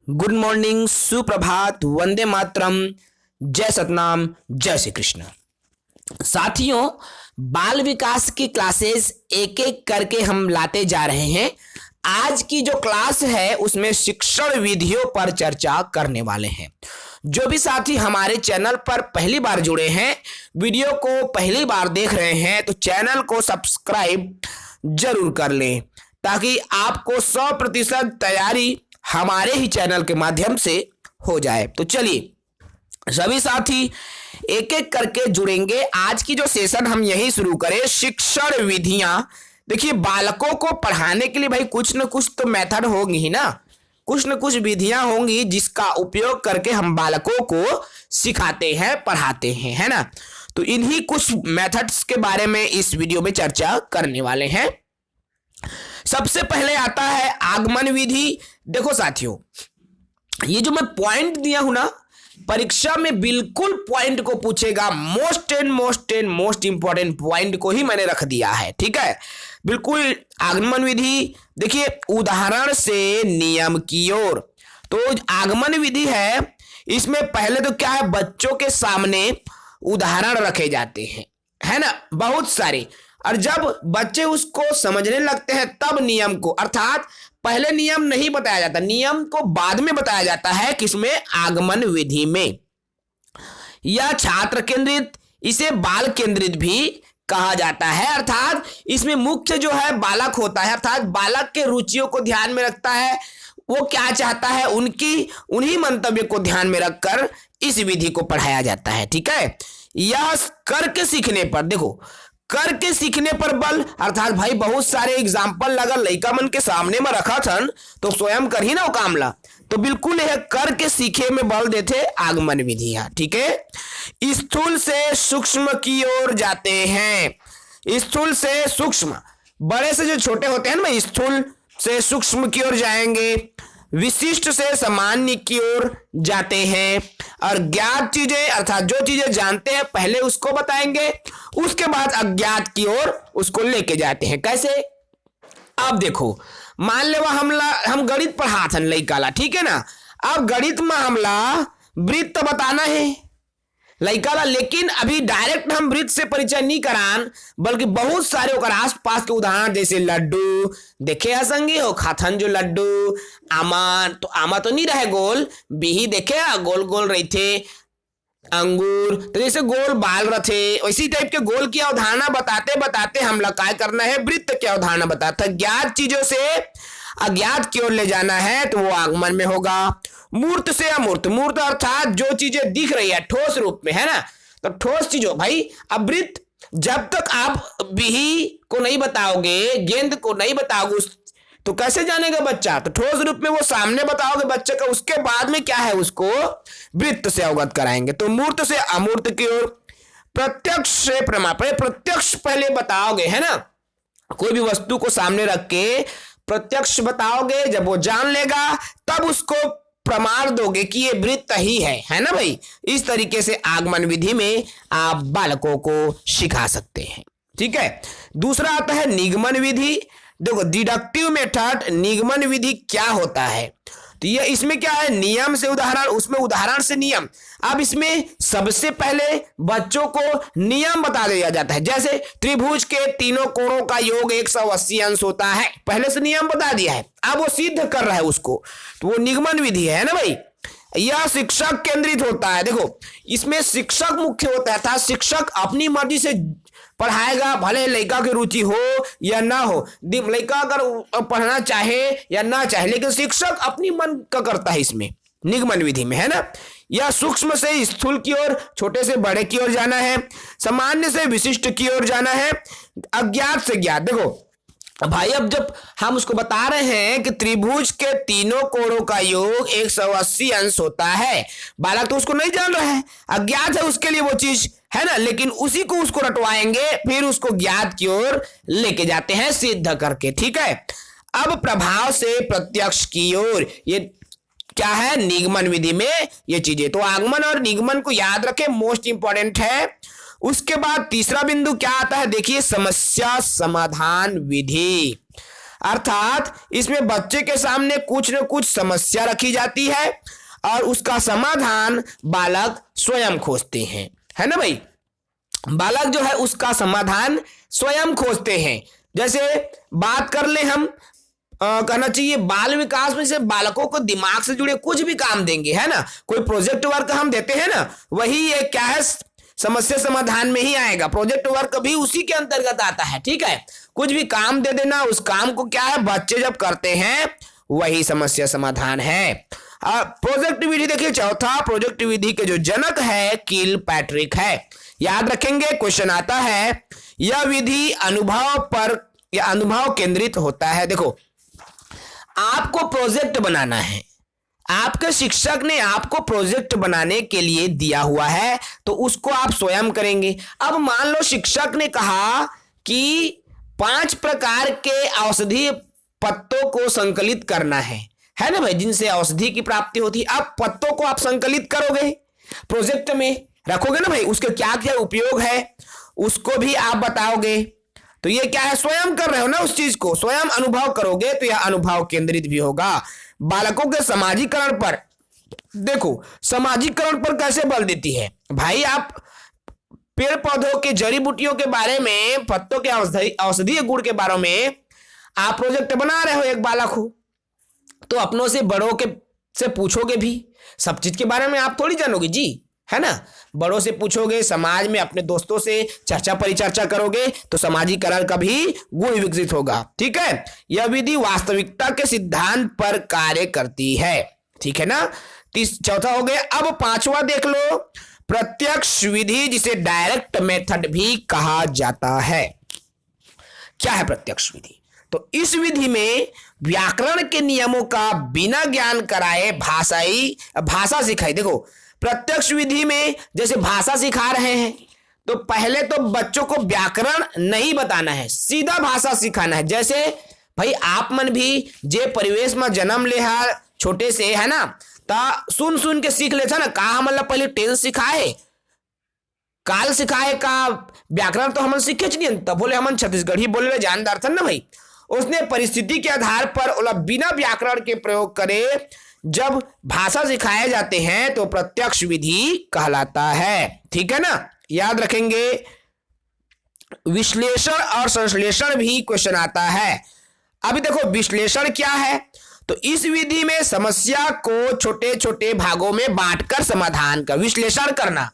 Good morning, सुप्रभात, वंदे मातरम, जय सतनाम, जय श्री कृष्ण। साथियों, बाल विकास की क्लासेस एक एक करके हम लाते जा रहे हैं। आज की जो क्लास है उसमें शिक्षण विधियों पर चर्चा करने वाले हैं। जो भी साथी हमारे चैनल पर पहली बार जुड़े हैं, वीडियो को पहली बार देख रहे हैं, तो चैनल को सब्सक्राइब जरूर कर लें ताकि आपको 100% तैयारी हमारे ही चैनल के माध्यम से हो जाए। तो चलिए सभी साथी एक एक करके जुड़ेंगे। आज की जो सेशन हम यही शुरू करें, शिक्षण विधियां। देखिए, बालकों को पढ़ाने के लिए भाई कुछ न कुछ तो मेथड होंगी ही ना, कुछ न कुछ विधियां होंगी जिसका उपयोग करके हम बालकों को सिखाते हैं, पढ़ाते हैं, है ना। तो इन्हीं कुछ मेथड्स के बारे में इस वीडियो में चर्चा करने वाले हैं। सबसे पहले आता है आगमन विधि। देखो साथियों, ये जो मैं पॉइंट दिया हूं ना, परीक्षा में बिल्कुल पॉइंट को पूछेगा। मोस्ट इंपॉर्टेंट पॉइंट को ही मैंने रख दिया है, ठीक है। बिल्कुल आगमन विधि। देखिए, उदाहरण से नियम की ओर। तो आगमन विधि है, इसमें पहले तो क्या है, बच्चों के सामने उदाहरण रखे जाते हैं, है ना, बहुत सारे। और जब बच्चे उसको समझने लगते हैं तब नियम को, अर्थात पहले नियम नहीं बताया जाता, नियम को बाद में बताया जाता है। किसमें? आगमन विधि में। यह छात्र केंद्रित, इसे बाल केंद्रित भी कहा जाता है। अर्थात इसमें मुख्य जो है बालक होता है, अर्थात बालक के रुचियों को ध्यान में रखता है, वो क्या चाहता है उन्हीं मंतव्य को ध्यान में रखकर इस विधि को पढ़ाया जाता है, ठीक है। यह करके सीखने पर, देखो करके सीखने पर बल, अर्थात भाई बहुत सारे एग्जाम्पल लगा लड़का मन के सामने में रखा था तो स्वयं कर ही ना वो कामला, तो बिल्कुल यह करके सीखे में बल देते आगमन विधियां, ठीक है। स्थूल से सूक्ष्म की ओर जाते हैं। स्थूल से सूक्ष्म, बड़े से जो छोटे होते हैं ना, स्थूल से सूक्ष्म की ओर जाएंगे। विशिष्ट से सामान्य की ओर जाते हैं। और ज्ञात चीजें, अर्थात जो चीजें जानते हैं पहले उसको बताएंगे, उसके बाद अज्ञात की ओर उसको लेके जाते हैं। कैसे? अब देखो, मान लो हम गणित पढ़ाते हैं लड़का ला, ठीक है ना। अब गणित में हमला वृत्त बताना है लड़का ला, लेकिन अभी डायरेक्ट हम वृत्त से परिचय नहीं करान, बल्कि बहुत सारे ओकर आस पास के उदाहरण, जैसे लड्डू देखे असंगी हो खाथन जो लड्डू, आमा तो नहीं रहे गोल, बिही देखे गोल गोल रही थे, अंगूर तो जैसे गोल बाल रथे, वैसी टाइप के गोल की अवधारणा बताते बताते हम लोग क्या करना है, वृत्त की अवधारणा बताता। ज्ञात चीजों से अज्ञात की ओर ले जाना है तो वो आगमन में होगा। मूर्त से अमूर्त, मूर्त अर्थात जो चीजें दिख रही है ठोस रूप में, है ना, तो ठोस चीजों भाई। अब वृत्त, जब तक आप बिही को नहीं बताओगे, गेंद को नहीं बताओगे, तो कैसे जानेगा बच्चा? तो ठोस रूप में वो सामने बताओगे बच्चे का, उसके बाद में क्या है, उसको वृत्त से अवगत कराएंगे। तो मूर्त से अमूर्त की ओर। प्रत्यक्ष से प्रमा, प्रत्यक्ष पहले बताओगे, है ना, कोई भी वस्तु को सामने रख के प्रत्यक्ष बताओगे, जब वो जान लेगा तब उसको प्रमाण दोगे कि ये वृत्त ही है ना भाई। इस तरीके से आगमन विधि में आप बालकों को सिखा सकते हैं, ठीक है। दूसरा आता है निगमन विधि। देखो, डिडक्टिव मेथड, निगमन विधि क्या होता है, तो ये इसमें क्या है, नियम से उदाहरण, उसमें उदाहरण से नियम। अब इसमें सबसे पहले बच्चों को नियम बता दिया जाता है, जैसे त्रिभुज के तीनों कोणों का योग 180 अंश होता है, पहले से नियम बता दिया है, अब वो सिद्ध कर रहा है उसको, तो वो निगमन विधि है ना भाई। यह शिक्षक केंद्रित होता है। देखो, इसमें शिक्षक मुख्य होता है, था शिक्षक अपनी मर्जी से पढ़ाएगा, भले लड़का की रुचि हो या ना हो, लड़का अगर पढ़ना चाहे या ना चाहे, लेकिन शिक्षक अपनी मन का करता है इसमें, निगमन विधि में, है ना। यह सूक्ष्म से स्थूल की ओर, छोटे से बड़े की ओर जाना है, सामान्य से विशिष्ट की ओर जाना है, अज्ञात से ज्ञात। देखो भाई, अब जब हम उसको बता रहे हैं कि त्रिभुज के तीनों कोणों का योग 180 अंश होता है, बालक तो उसको नहीं जान रहा है, अज्ञात है उसके लिए वो चीज, है ना, लेकिन उसी को उसको रटवाएंगे, फिर उसको ज्ञात की ओर लेके जाते हैं सिद्ध करके, ठीक है। अब प्रभाव से प्रत्यक्ष की ओर, ये क्या है, निगमन विधि में ये चीजें। तो आगमन और निगमन को याद रखें, मोस्ट इंपॉर्टेंट है। उसके बाद तीसरा बिंदु क्या आता है, देखिए, समस्या समाधान विधि। अर्थात इसमें बच्चे के सामने कुछ न कुछ समस्या रखी जाती है और उसका समाधान बालक स्वयं खोजते हैं, है ना भाई। बालक जो है उसका समाधान स्वयं खोजते हैं। जैसे बात कर ले हम कहना चाहिए बाल विकास में से बालकों को दिमाग से जुड़े कुछ भी काम देंगे, है ना। कोई प्रोजेक्ट वर्क हम देते हैं ना, वही ये क्या है, समस्या समाधान में ही आएगा। प्रोजेक्ट वर्क भी उसी के अंतर्गत आता है, ठीक है। कुछ भी काम दे देना, उस काम को क्या है बच्चे जब करते हैं वही समस्या समाधान है। प्रोजेक्ट विधि देखिए, चौथा प्रोजेक्ट विधि के जो जनक है किल पैट्रिक है। याद रखेंगे, क्वेश्चन आता है यह विधि अनुभव पर या अनुभव केंद्रित होता है। देखो, आपको प्रोजेक्ट बनाना है, आपके शिक्षक ने आपको प्रोजेक्ट बनाने के लिए दिया हुआ है, तो उसको आप स्वयं करेंगे। अब मान लो शिक्षक ने कहा कि 5 प्रकार के औषधीय पत्तों को संकलित करना है ना भाई, जिनसे औषधि की प्राप्ति होती है। अब पत्तों को आप संकलित करोगे, प्रोजेक्ट में रखोगे ना भाई, उसके क्या क्या उपयोग है उसको भी आप बताओगे। तो ये क्या है, स्वयं कर रहे हो ना, उस चीज को स्वयं अनुभव करोगे, तो यह अनुभव केंद्रित भी होगा। बालकों के समाजीकरण पर, देखो समाजीकरण पर कैसे बल देती है भाई। आप पेड़ पौधों के जड़ी बूटियों के बारे में, पत्तों के औषधीय गुण के बारे में आप प्रोजेक्ट बना रहे हो, एक बालक हो तो अपनों से बड़ों के से पूछोगे भी, सब चीज के बारे में आप थोड़ी जानोगे जी, है ना। बड़ों से पूछोगे, समाज में अपने दोस्तों से चर्चा परिचर्चा करोगे, तो सामाजिकरण का भी गुण विकसित होगा, ठीक है। यह विधि वास्तविकता के सिद्धांत पर कार्य करती है, ठीक है ना। चौथा हो गया। अब 5वां देख लो, प्रत्यक्ष विधि, जिसे डायरेक्ट मेथड भी कहा जाता है। क्या है प्रत्यक्ष विधि? तो इस विधि में व्याकरण के नियमों का बिना ज्ञान कराए भाषा सिखाई। देखो, प्रत्यक्ष विधि में जैसे भाषा सिखा रहे हैं, तो पहले तो बच्चों को व्याकरण नहीं बताना है, सीधा भाषा सिखाना है। जैसे भाई आप मन भी जे परिवेश में जन्म ले है छोटे से, है ना, ता सुन सुन के सीख लेता ना। का मतलब पहले टेंस सिखाए, काल सिखाए, का व्याकरण तो हम सीखे नहीं, तब बोले हम छत्तीसगढ़ी बोले जानदार था ना भाई। उसने परिस्थिति के आधार पर बिना व्याकरण के प्रयोग करे जब भाषा सिखाए जाते हैं तो प्रत्यक्ष विधि कहलाता है, ठीक है ना। याद रखेंगे, विश्लेषण और संश्लेषण भी क्वेश्चन आता है। अभी देखो विश्लेषण क्या है, तो इस विधि में समस्या को छोटे छोटे भागों में बांटकर समाधान का विश्लेषण करना।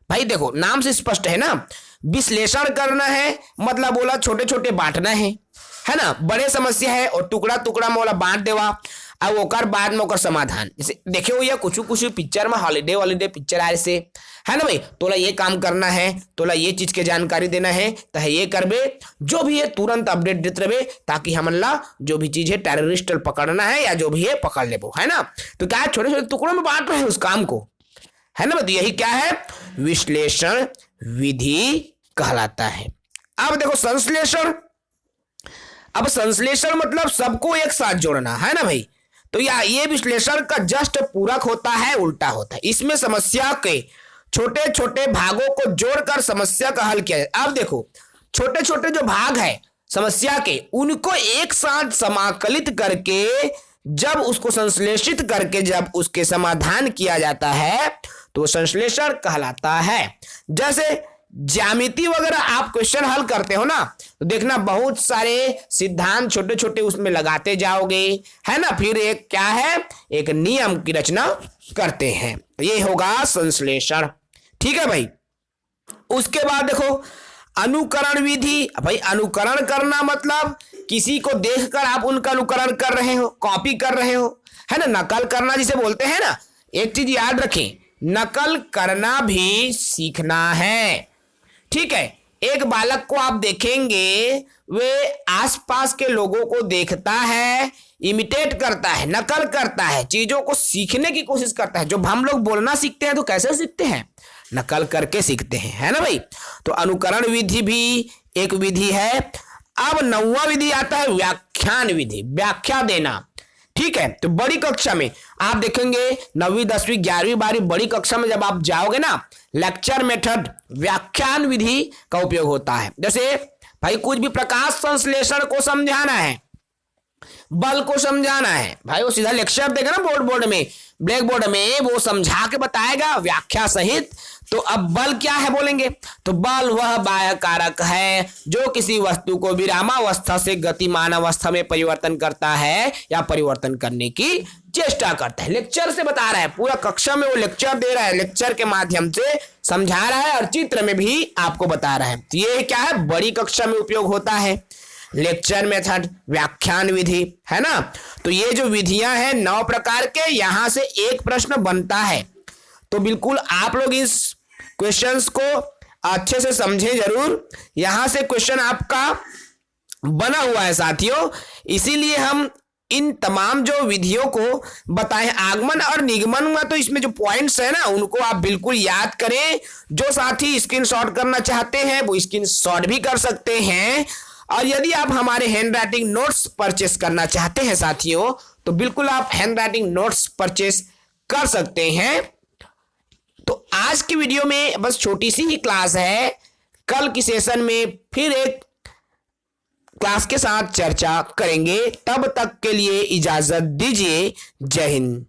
भाई देखो, नाम से स्पष्ट है ना, विश्लेषण करना है मतलब बोला छोटे छोटे बांटना है ना। बड़े समस्या है और टुकड़ा टुकड़ा में बोला बांट देवा, अब ओकर बाद में ओकर समाधान। जैसे देखे हो, या कुछ कुछ पिक्चर में हॉलीडे पिक्चर आए से, है ना भाई, तोला ये काम करना है, तोला ये चीज के जानकारी देना है, तो ये करबे, जो भी है तुरंत अपडेट देते रहे, ताकि हमला जो भी चीज है टेररिस्ट पकड़ना है या जो भी है पकड़ ले, है ना। तो क्या छोटे छोटे टुकड़ों में बांट रहे हैं उस काम को, है ना। तो यही क्या है, विश्लेषण विधि कहलाता है। अब देखो संश्लेषण। अब संश्लेषण मतलब सबको एक साथ जोड़ना, है ना भाई। तो ये विश्लेषण का जस्ट पूरक होता है, उल्टा होता है। इसमें समस्या के छोटे छोटे भागों को जोड़कर समस्या का हल किया जाए। अब देखो, छोटे छोटे जो भाग है समस्या के, उनको एक साथ समाकलित करके जब उसको संश्लेषित करके जब उसके समाधान किया जाता है तो संश्लेषण कहलाता है। जैसे ज्यामिति वगैरह आप क्वेश्चन हल करते हो ना, तो देखना बहुत सारे सिद्धांत छोटे छोटे उसमें लगाते जाओगे, है ना। फिर एक क्या है, एक नियम की रचना करते हैं, ये होगा संश्लेषण, ठीक है भाई। उसके बाद देखो अनुकरण विधि। भाई अनुकरण करना मतलब किसी को देखकर आप उनका अनुकरण कर रहे हो, कॉपी कर रहे हो, है ना। नकल करना जिसे बोलते हैं ना, एक चीज याद रखें, नकल करना भी सीखना है, ठीक है। एक बालक को आप देखेंगे, वे आसपास के लोगों को देखता है, इमिटेट करता है, नकल करता है, चीजों को सीखने की कोशिश करता है। जो हम लोग बोलना सीखते हैं तो कैसे सीखते हैं, नकल करके सीखते हैं, है ना भाई। तो अनुकरण विधि भी एक विधि है। अब 9वां विधि आता है व्याख्यान विधि, व्याख्या देना, ठीक है। तो बड़ी कक्षा में आप देखेंगे 9वीं 10वीं 11वीं 12वीं बड़ी कक्षा में जब आप जाओगे ना, लेक्चर मेथड व्याख्यान विधि का उपयोग होता है। जैसे भाई कुछ भी प्रकाश संश्लेषण को समझाना है, बल को समझाना है भाई, वो सीधा लेक्चर देगा ना बोर्ड में, ब्लैक बोर्ड में वो समझा के बताएगा व्याख्या सहित। तो अब बल क्या है बोलेंगे, तो बल वह बाह्य कारक है जो किसी वस्तु को विरामावस्था से गतिमान अवस्था में परिवर्तन करता है या परिवर्तन करने की चेष्टा करता है। लेक्चर से बता रहा है, पूरा कक्षा में वो लेक्चर दे रहा है, लेक्चर के माध्यम से समझा रहा है और चित्र में भी आपको बता रहा है। तो ये क्या है, बड़ी कक्षा में उपयोग होता है। लेक्चर मेथड, व्याख्यान विधि, है ना। तो ये जो विधियां हैं 9 प्रकार के, यहां से एक प्रश्न बनता है। तो बिल्कुल आप लोग इस क्वेश्चंस को अच्छे से समझें जरूर। यहां से क्वेश्चन आपका बना हुआ है साथियों, इसीलिए हम इन तमाम जो विधियों को बताएं। आगमन और निगमन में तो इसमें जो पॉइंट्स है ना, उनको आप बिल्कुल याद करें। जो साथी स्क्रीनशॉट करना चाहते हैं वो स्क्रीनशॉट भी कर सकते हैं। और यदि आप हमारे हैंड राइटिंग नोट्स परचेस करना चाहते हैं साथियों, तो बिल्कुल आप हैंड राइटिंग नोट्स परचेस कर सकते हैं। तो आज की वीडियो में बस छोटी सी ही क्लास है, कल की सेशन में फिर एक क्लास के साथ चर्चा करेंगे। तब तक के लिए इजाजत दीजिए। जय हिंद।